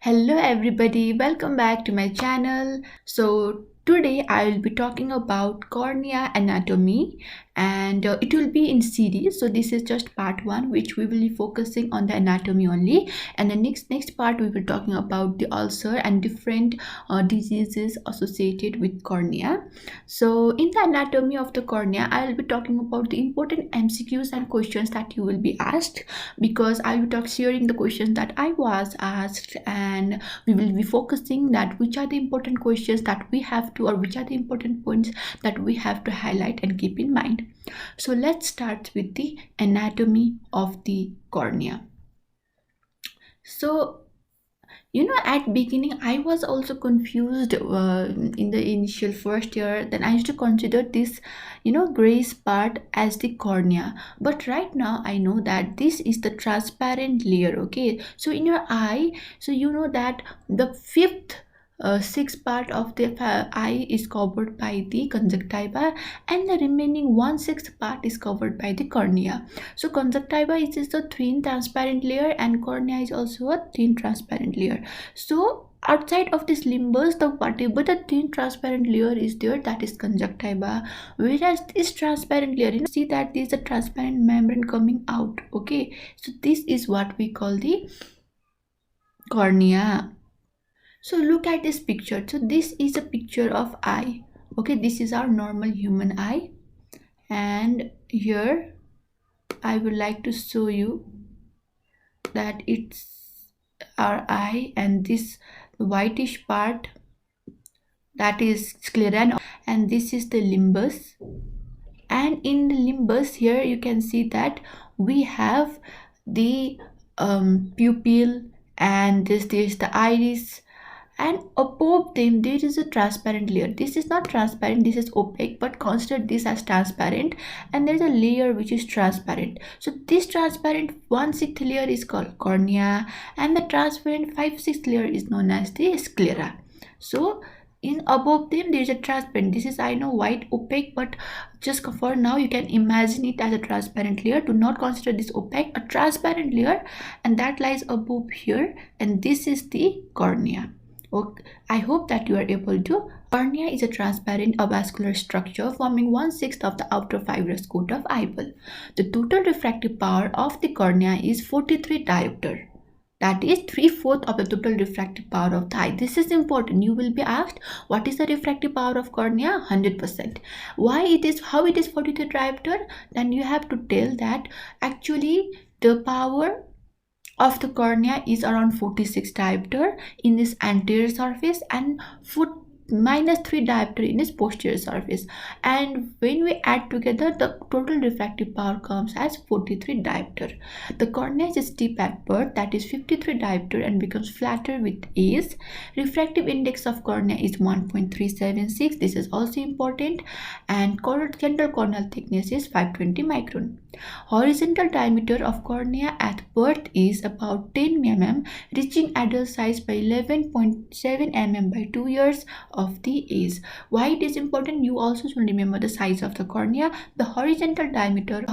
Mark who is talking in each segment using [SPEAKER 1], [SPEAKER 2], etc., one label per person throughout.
[SPEAKER 1] Hello everybody, welcome back to my channel. So today I will be talking about cornea anatomy and it will be in series. So this is just part 1 which we will be focusing on the anatomy only, and the next part we will be talking about the ulcer and different diseases associated with cornea. So in the anatomy of the cornea I will be talking about the important MCQs and questions that you will be asked, because I will talk sharing the questions that I was asked, and we will be focusing that which are the important questions that we have to, or which are the important points that we have to highlight and keep in mind. So let's start with the anatomy of the cornea. So at beginning I was also confused in the initial first year. Then I used to consider this grayish part as the cornea, but right now I know that this is the transparent layer. Okay, so in your eye, so you know that the fifth sixth part of the eye is covered by the conjunctiva, and the remaining one-sixth part is covered by the cornea. So conjunctiva is just a thin transparent layer, and cornea is also a thin transparent layer. So outside of this limbus, the whatever the thin transparent layer is there, that is conjunctiva, whereas this transparent layer, see that there is a transparent membrane coming out. Okay, so this is what we call the cornea. So look at this picture. So this is a picture of eye. Okay, this is our normal human eye, and here I would like to show you that it's our eye, and this whitish part, that is sclera, and this is the limbus. And in the limbus here you can see that we have the pupil, and this is the iris, and above them there is a transparent layer. This is not transparent, this is opaque, but consider this as transparent, and there is a layer which is transparent. So this transparent 1/6 layer is called cornea, and the transparent 5/6 layer is known as the sclera. So in above them there is a transparent, this is I know white opaque, but just for now you can imagine it as a transparent layer. Do not consider this opaque, a transparent layer, and that lies above here, and this is the cornea. Okay, I hope that you are able to. Cornea is a transparent avascular structure forming 1/6 of the outer fibrous coat of eyeball. The total refractive power of the cornea is 43 diopter. That is 3/4 of the total refractive power of the eye. This is important. You will be asked, what is the refractive power of cornea? 100%. Why it is, how it is 43 diopter? Then you have to tell that actually the power of the cornea is around 46 diopter in this anterior surface, and -3 diopter in its posterior surface, and when we add together the total refractive power comes as 43 diopter. The cornea is steep at birth, that is 53 diopter, and becomes flatter with age. Refractive index of cornea is 1.376. This is also important, and central corneal thickness is 520 micron. Horizontal diameter of cornea at birth is about 10 mm, reaching adult size by 11.7 mm by 2 years of the age. Why it is important? You also should remember the size of the cornea. The horizontal diameter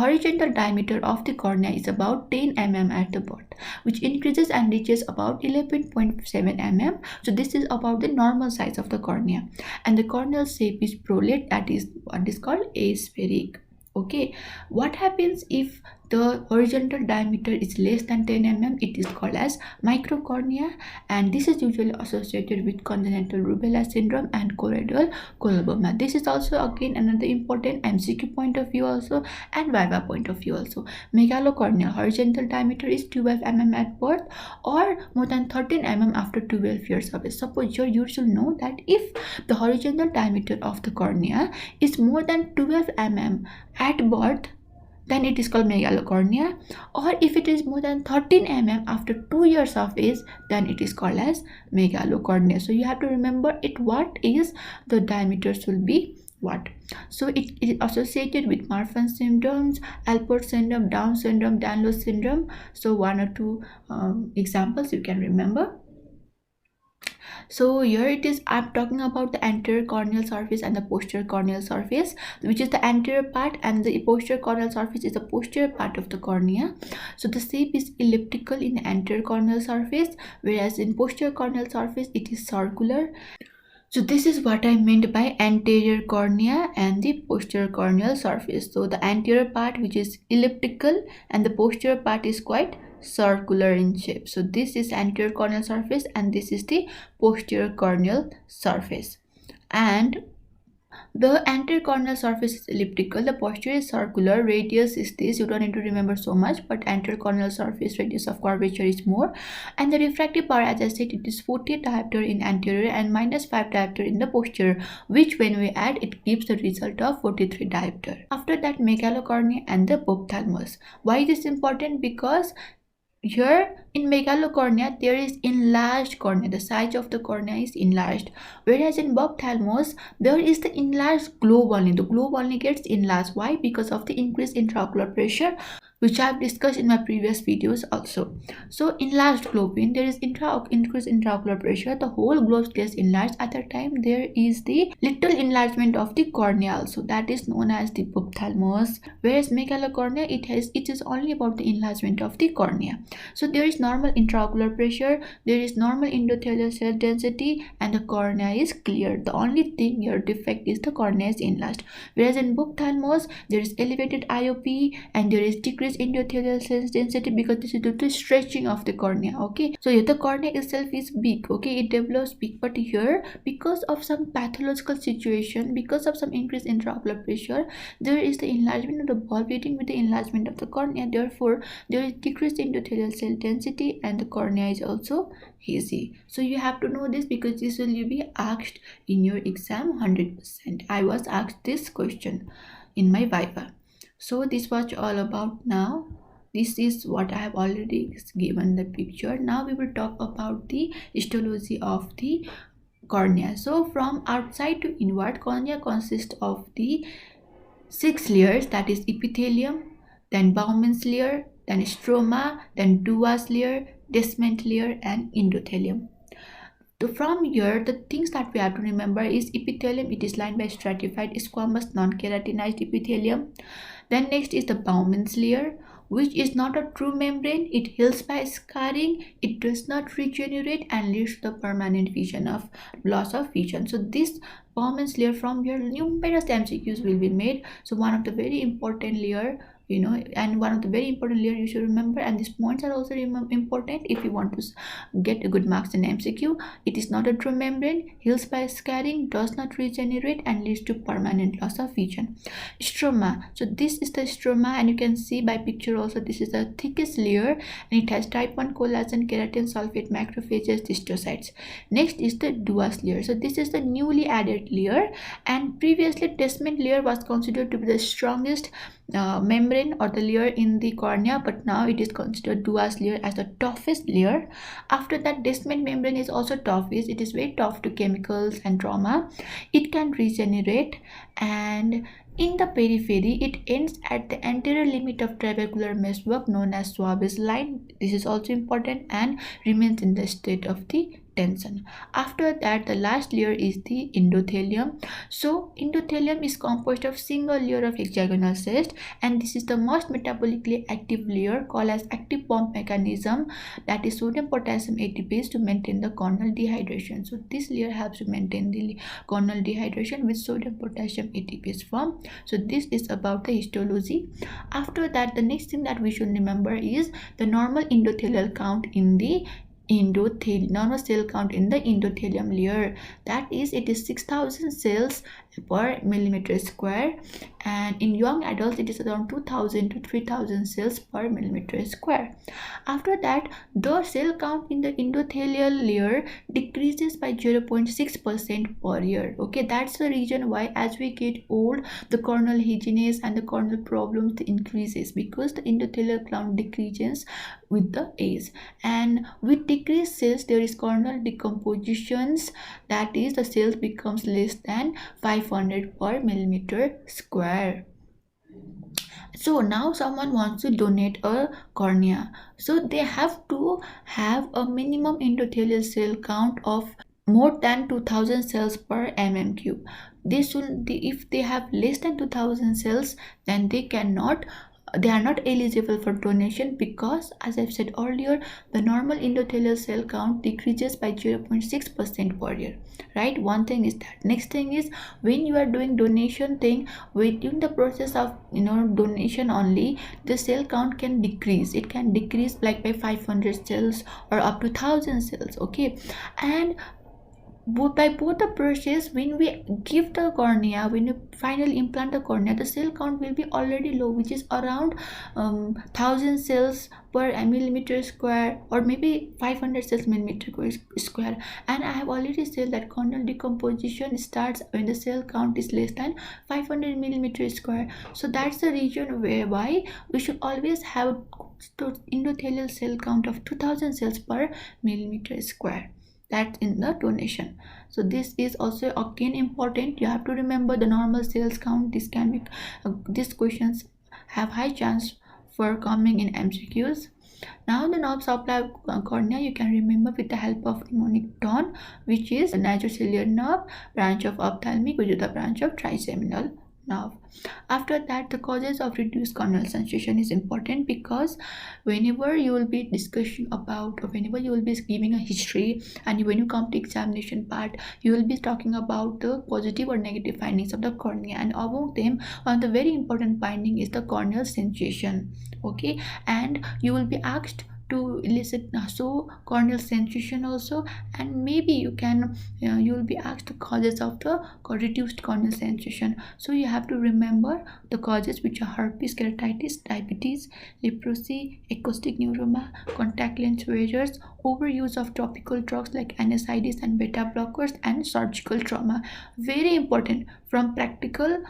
[SPEAKER 1] of the cornea is about 10 mm at the birth, which increases and reaches about 11.7 mm. So this is about the normal size of the cornea, and the corneal shape is prolate, that is what is called aspheric. Okay, what happens if the horizontal diameter is less than 10 mm? It is called as microcornea, and this is usually associated with congenital rubella syndrome and choroidal coloboma. This is also again another important MCQ point of view also, and viva point of view also. Megalocornea, horizontal diameter is 12 mm at birth, or more than 13 mm after 12 years of age. Suppose you should know that if the horizontal diameter of the cornea is more than 12 mm at birth, then it is called megalocornea, or if it is more than 13 mm after 2 years of age, then it is called as megalocornea. So you have to remember it, what is the diameters will be what. So it is associated with Marfan syndromes, Alport syndrome, Down syndrome, Danlos syndrome. So one or two examples you can remember. So here it is, I'm talking about the anterior corneal surface and the posterior corneal surface, which is the anterior part, and the posterior corneal surface is the posterior part of the cornea. So the shape is elliptical in anterior corneal surface, whereas in posterior corneal surface it is circular. So this is what I meant by anterior cornea and the posterior corneal surface. So the anterior part, which is elliptical, and the posterior part is quite circular in shape. So this is anterior corneal surface and this is the posterior corneal surface. And the anterior corneal surface is elliptical, the posterior is circular, radius is this, you don't need to remember so much, but anterior corneal surface radius of curvature is more. And the refractive power, as I said, it is 40 diopter in anterior and minus 5 diopter in the posterior, which when we add, it gives the result of 43 diopter. After that, megalocornea and the ophthalmos. Why is this important? Because here in megalocornea there is enlarged cornea, the size of the cornea is enlarged, whereas in ophthalmos there is the enlarged globe only, the globe only gets enlarged. Why? Because of the increase in intraocular pressure, which I have discussed in my previous videos also. So enlarged globe, when there is increase in intraocular pressure, the whole globe gets enlarged. At that time there is the little enlargement of the cornea also, that is known as the ophthalmos. Whereas megalocornea, it is only about the enlargement of the cornea. So there is normal intraocular pressure, there is normal endothelial cell density, and the cornea is clear. The only thing your defect is the cornea is enlarged. Whereas in ophthalmos there is elevated IOP and there is decreased endothelial cell density, because this is due to stretching of the cornea. Okay, so here the cornea itself is big, okay, it develops big, but here because of some pathological situation, because of some increase in intraocular pressure, there is the enlargement of the bulb leading with the enlargement of the cornea. Therefore there is decreased endothelial cell density and the cornea is also hazy. So you have to know this because this will be asked in your exam 100%. I was asked this question in my viva. So this was all about now. This is what I have already given the picture. Now we will talk about the histology of the cornea. So from outside to inward, cornea consists of the 6 layers, that is epithelium, then Bowman's layer, then stroma, then Duas layer, Descent layer, and endothelium. So from here, the things that we have to remember is epithelium, it is lined by stratified squamous non-keratinized epithelium. Then next is the Bowman's layer, which is not a true membrane, it heals by scarring, it does not regenerate and leads to the permanent vision of loss of vision. So this Bowman's layer, from here numerous MCQs will be made. So one of the very important layer, and one of the very important layer you should remember, and these points are also important if you want to get a good marks in MCQ. It is not a true membrane, heals by scarring, does not regenerate and leads to permanent loss of vision. Stroma, so this is the stroma, and you can see by picture also, this is the thickest layer and it has type 1 collagen, keratin, sulfate, macrophages, histiocytes. Next is the Duas layer. So this is the newly added layer, and previously Descent layer was considered to be the strongest membrane or the layer in the cornea, but now it is considered Duas layer as the toughest layer. After that, Descent membrane is also toughest. It is very tough to chemicals and trauma. It can regenerate, and in the periphery it ends at the anterior limit of trabecular meshwork known as Schwab's line. This is also important and remains in the state of the tension. After that, the last layer is the endothelium. So endothelium is composed of single layer of hexagonal cyst, and this is the most metabolically active layer called as active pump mechanism, that is sodium potassium ATPase to maintain the corneal dehydration. So this layer helps to maintain the corneal dehydration with sodium potassium ATPase form. So this is about the histology. After that, the next thing that we should remember is the normal endothelial count in the normal cell count in the endothelium layer, that is, it is 6000 cells per millimeter square, and in young adults it is around 2000 to 3000 cells per millimeter square. After that, the cell count in the endothelial layer decreases by 0.6% per year. Okay, that's the reason why as we get old, the corneal haziness and the corneal problems increases, because the endothelial count decreases with the age, and with decreased cells there is corneal decompositions, that is, the cells becomes less than 500 per millimeter square. So now someone wants to donate a cornea, so they have to have a minimum endothelial cell count of more than 2000 cells per mm cube. This will, if they have less than 2000 cells, then they are not eligible for donation, because as I've said earlier, the normal endothelial cell count decreases by 0.6% per year, right? One thing is that. Next thing is, when you are doing donation thing, within the process of donation only, the cell count can decrease. It can decrease like by 500 cells or up to 1000 cells, okay? And by both the process, when we give the cornea, when we finally implant the cornea, the cell count will be already low, which is around 1000 cells per millimeter square, or maybe 500 cells millimeter square. And I have already said that corneal decomposition starts when the cell count is less than 500 millimeter square. So that's the reason whereby we should always have endothelial cell count of 2000 cells per millimeter square. That's in the donation. So this is also again important. You have to remember the normal cells count. This can be these questions have high chance for coming in MCQs. Now the nerve supply cornea you can remember with the help of mnemonic tone, which is a nitrociliary nerve, branch of ophthalmic, which is the branch of trigeminal nerve. After that, the causes of reduced corneal sensation is important, because whenever you will be discussing about, or whenever you will be giving a history, and when you come to examination part, you will be talking about the positive or negative findings of the cornea, and among them, one of the very important finding is the corneal sensation, okay? And you will be asked to elicit corneal sensation also, and maybe you will be asked the causes of the reduced corneal sensation. So you have to remember the causes, which are herpes, keratitis, diabetes, leprosy, acoustic neuroma, contact lens wearers, overuse of topical drugs like NSAIDs and beta blockers, and surgical trauma. Very important from practical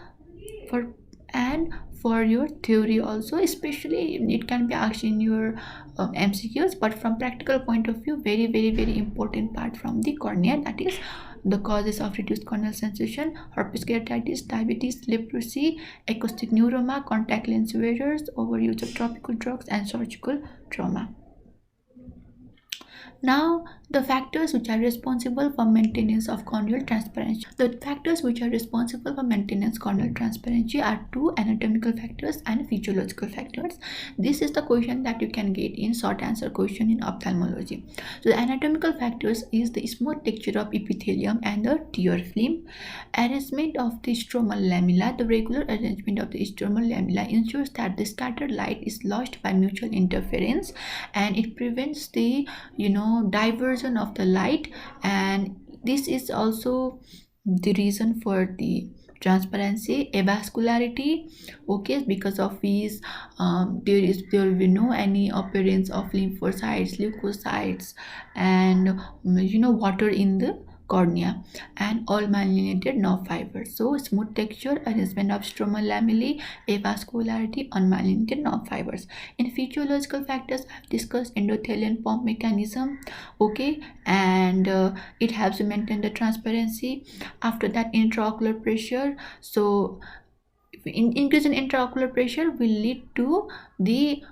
[SPEAKER 1] for your theory also, especially it can be asked in your MCQs, but from practical point of view, very very important part from the cornea, that is the causes of reduced corneal sensation: herpes, keratitis, diabetes, leprosy, acoustic neuroma, contact lens wearers, overuse of topical drugs, and surgical trauma. Now, the factors which are responsible for maintenance of corneal transparency. The factors which are responsible for maintenance corneal transparency are two: anatomical factors and physiological factors. This is the question that you can get in short answer question in ophthalmology. So the anatomical factors is the smooth texture of epithelium and the tear film, arrangement of the stromal lamella. The regular arrangement of the stromal lamella ensures that the scattered light is lost by mutual interference, and it prevents the diversion of the light, and this is also the reason for the transparency. Avascularity, okay, because of these there will be no any appearance of lymphocytes, leukocytes, and water in the cornea, and all myelinated nerve fibers. So smooth texture, arrangement of stromal lamellae, avascularity, unmyelinated nerve fibers. In physiological factors, I've discussed endothelial pump mechanism, okay, and it helps to maintain the transparency. After that, intraocular pressure. So increase in intraocular pressure will lead to the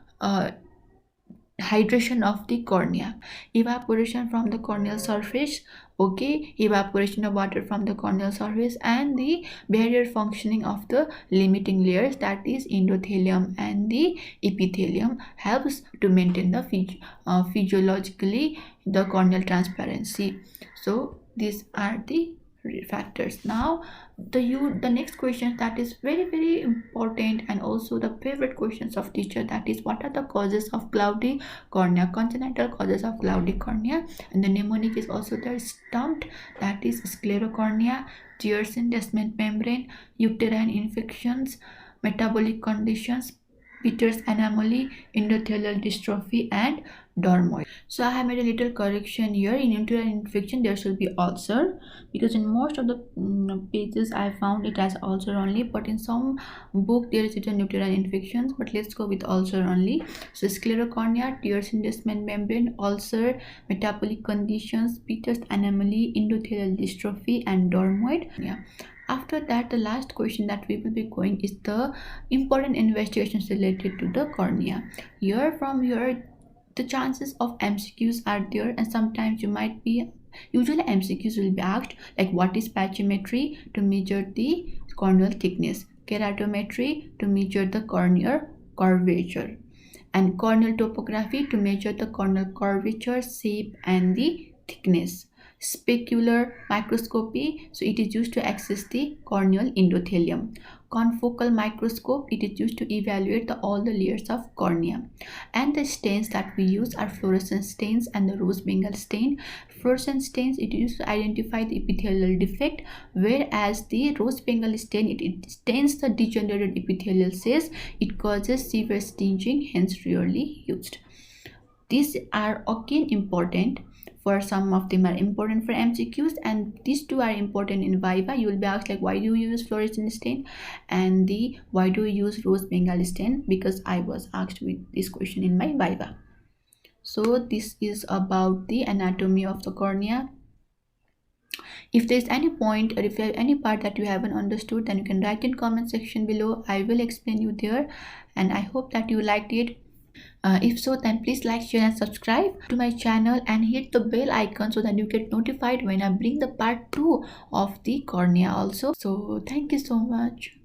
[SPEAKER 1] hydration of the cornea, evaporation from the corneal surface, okay, evaporation of water from the corneal surface, and the barrier functioning of the limiting layers, that is endothelium and the epithelium, helps to maintain the physiologically the corneal transparency. So these are the factors. Now the next question that is very important, and also the favorite questions of teacher, that is what are the causes of cloudy cornea, congenital causes of cloudy cornea. And the mnemonic is also there stamped, that is sclerocornea, tears in descent membrane, uterine infections, metabolic conditions, Peters anomaly, endothelial dystrophy, and dermoid. So I have made a little correction here. In uterine infection there should be ulcer, because in most of the pages I found it as ulcer only, but in some book there is written uterine infections, but let's go with ulcer only. So sclerocornea, tears in descent membrane, ulcer, metabolic conditions, Peters anomaly, endothelial dystrophy, and dermoid. Yeah. After that, the last question that we will be going is the important investigations related to the cornea. Here from here, the chances of MCQs are there, and sometimes you might be Usually MCQs will be asked like what is pachymetry, to measure the corneal thickness, keratometry to measure the corneal curvature, and corneal topography to measure the corneal curvature, shape and the thickness. Specular microscopy, so it is used to access the corneal endothelium. Confocal microscope, it is used to evaluate all the layers of cornea. And the stains that we use are fluorescent stains and the rose bengal stain. Fluorescent stains, it is used to identify the epithelial defect, whereas the rose bengal stain, it stains the degenerated epithelial cells. It causes severe stinging, hence rarely used. These are again important. For some of them are important for MCQs, and these two are important in Viva. You will be asked like why do you use fluorescent stain, and the why do you use rose bengal stain, because I was asked with this question in my Viva. So this is about the anatomy of the cornea. If there is any point or if you have any part that you haven't understood, then you can write in comment section below. I will explain you there, and I hope that you liked it. If so, then please like, share and subscribe to my channel and hit the bell icon so that you get notified when I bring the part 2 of the cornea also. So thank you so much.